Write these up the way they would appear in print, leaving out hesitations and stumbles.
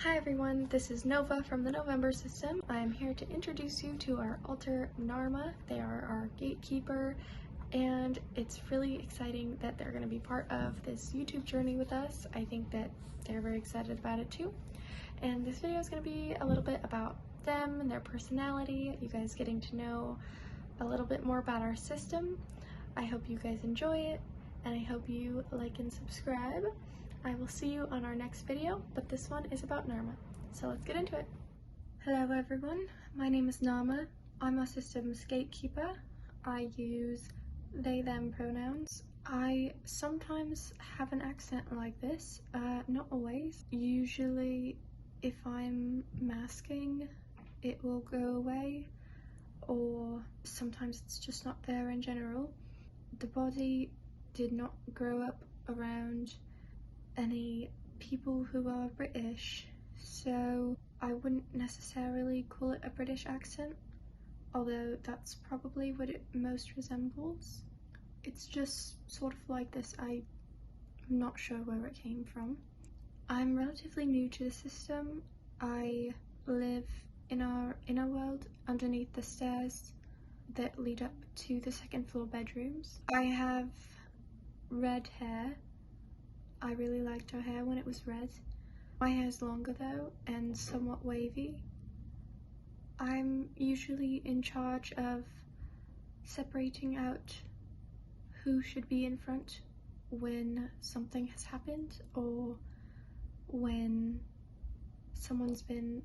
Hi everyone, this is Nova from the November system. I am here to introduce you to our alter Narma. They are our gatekeeper, and it's really exciting that they're going to be part of this YouTube journey with us. I think that they're very excited about it too. And this video is going to be a little bit about them and their personality, you guys getting to know a little bit more about our system. I hope you guys enjoy it, and I hope you like and subscribe. I will see you on our next video, but this one is about Narma, so let's get into it. Hello everyone, my name is Narma. I'm our system's gatekeeper. I use they them pronouns. I sometimes have an accent like this, not always. Usually if I'm masking it will go away, or sometimes it's just not there in general. The body did not grow up around any people who are British, so I wouldn't necessarily call it a British accent, although that's probably what it most resembles. It's just sort of like this. I'm not sure where it came from. I'm relatively new to the system. I live in our inner world underneath the stairs that lead up to the second floor bedrooms. I have red hair. I really liked her hair when it was red. My hair is longer though and somewhat wavy. I'm usually in charge of separating out who should be in front when something has happened, or when someone's been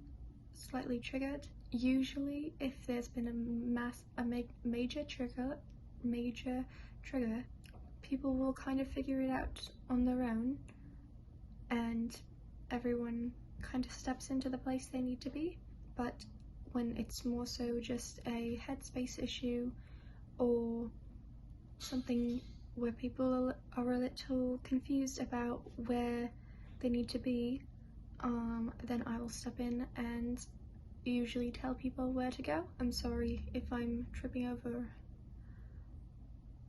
slightly triggered. Usually if there's been a major trigger, people will kind of figure it out on their own, and everyone kind of steps into the place they need to be. But when it's more so just a headspace issue, or something where people are a little confused about where they need to be, then I will step in and usually tell people where to go. I'm sorry if I'm tripping over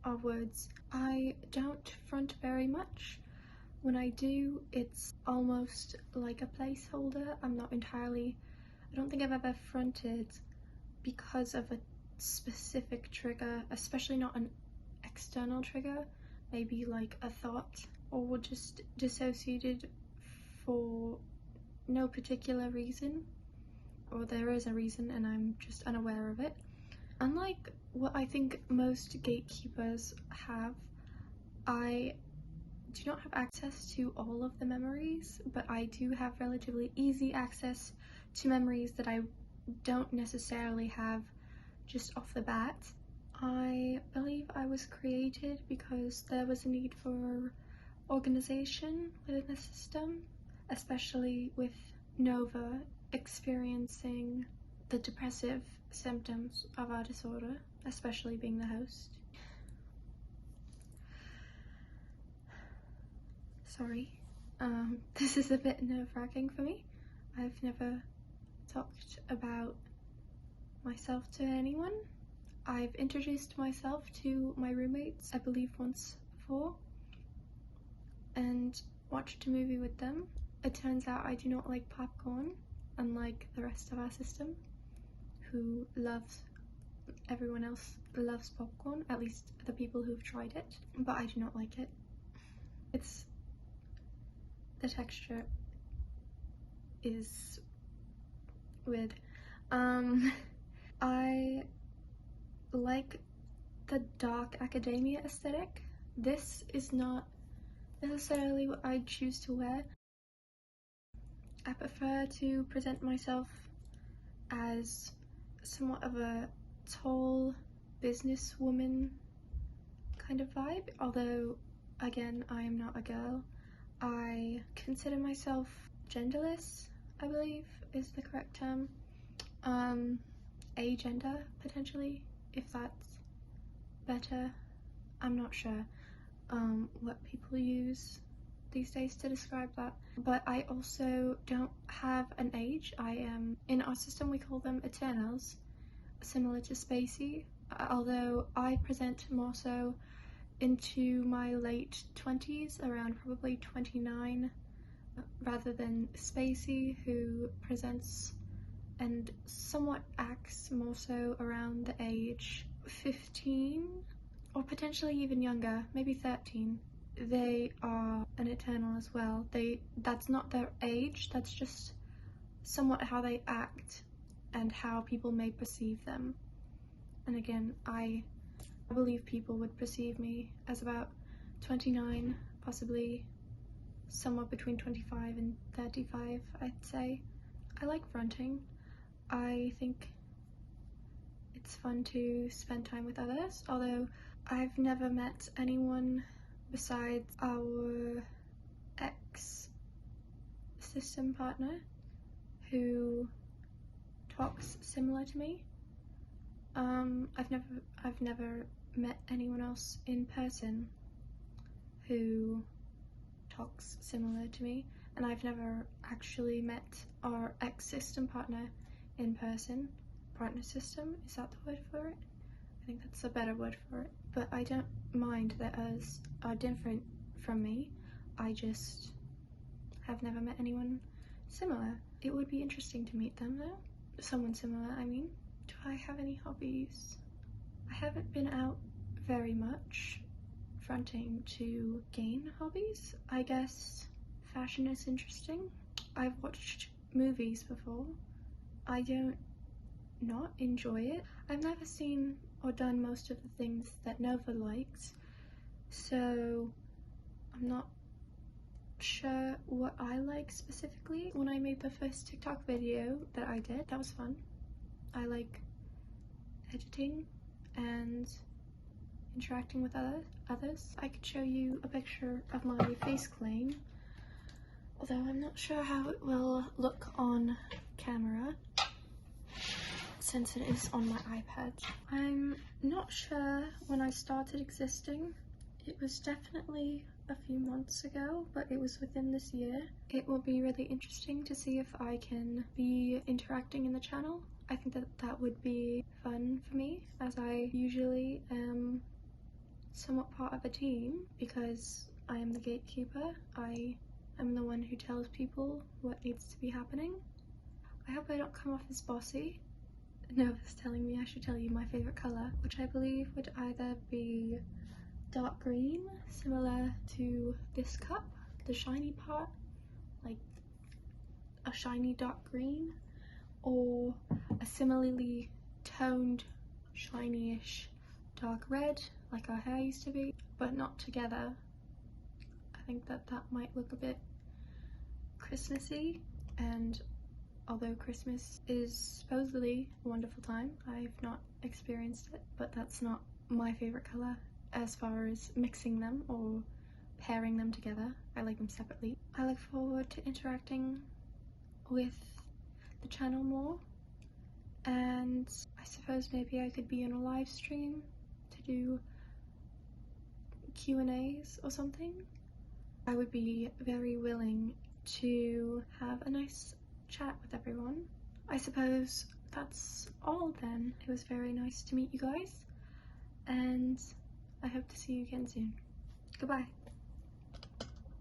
our words. I don't front very much. When I do, it's almost like a placeholder. I don't think I've ever fronted because of a specific trigger, especially not an external trigger, maybe like a thought, or just dissociated for no particular reason, or there is a reason and I'm just unaware of it. Unlike what I think most gatekeepers have, I do not have access to all of the memories, but I do have relatively easy access to memories that I don't necessarily have just off the bat. I believe I was created because there was a need for organization within the system, especially with Nova experiencing the depressive symptoms of our disorder, especially being the host. Sorry, this is a bit nerve-wracking for me. I've never talked about myself to anyone. I've introduced myself to my roommates, I believe once before, and watched a movie with them. It turns out I do not like popcorn, unlike the rest of our system, who everyone else loves popcorn, at least the people who've tried it, but I do not like it. The texture is weird. I like the dark academia aesthetic. This is not necessarily what I'd choose to wear. I prefer to present myself as somewhat of a tall businesswoman kind of vibe, although again I am not a girl. I consider myself genderless, I believe is the correct term. Agender potentially, if that's better. I'm not sure what people use these days to describe that, but I also don't have an age. In our system we call them Eternals, similar to Spacey, although I present more so into my late 20s, around probably 29 rather than Spacey, who presents and somewhat acts more so around the age 15 or potentially even younger, maybe 13. They are an eternal as well. That's not their age, that's just somewhat how they act and how people may perceive them. And again, I believe people would perceive me as about 29, possibly somewhere between 25 and 35, I'd say. I like fronting. I think it's fun to spend time with others, although I've never met anyone besides our ex-system partner who talks similar to me. I've never met anyone else in person who talks similar to me, and I've never actually met our ex-system partner in person. Partner system, is that the word for it? I think that's a better word for it. But I don't mind that others are different from me. I just have never met anyone similar. It would be interesting to meet them though. Someone similar, I mean. Do I have any hobbies? I haven't been out very much fronting to gain hobbies. I guess fashion is interesting. I've watched movies before. I don't not enjoy it. I've never seen or done most of the things that Nova likes, so I'm not sure what I like specifically. When I made the first TikTok video that I did, that was fun. I like editing and interacting with others. I could show you a picture of my face clean, although I'm not sure how it will look on camera since it is on my iPad. I'm not sure when I started existing. It was definitely a few months ago, but it was within this year. It will be really interesting to see if I can be interacting in the channel. I think that would be fun for me, as I usually am somewhat part of a team because I am the gatekeeper. I am the one who tells people what needs to be happening. I hope I don't come off as bossy. Nova's telling me I should tell you my favourite colour, which I believe would either be dark green, similar to this cup, the shiny part, like a shiny dark green, or a similarly toned, shiny-ish dark red, like our hair used to be, but not together. I think that might look a bit Christmassy, and although Christmas is supposedly a wonderful time, I've not experienced it, but that's not my favourite colour as far as mixing them or pairing them together. I like them separately. I look forward to interacting with the channel more, and I suppose maybe I could be in a live stream to do Q&As or something. I would be very willing to have a nice chat with everyone. I suppose that's all then. It was very nice to meet you guys, and I hope to see you again soon. Goodbye.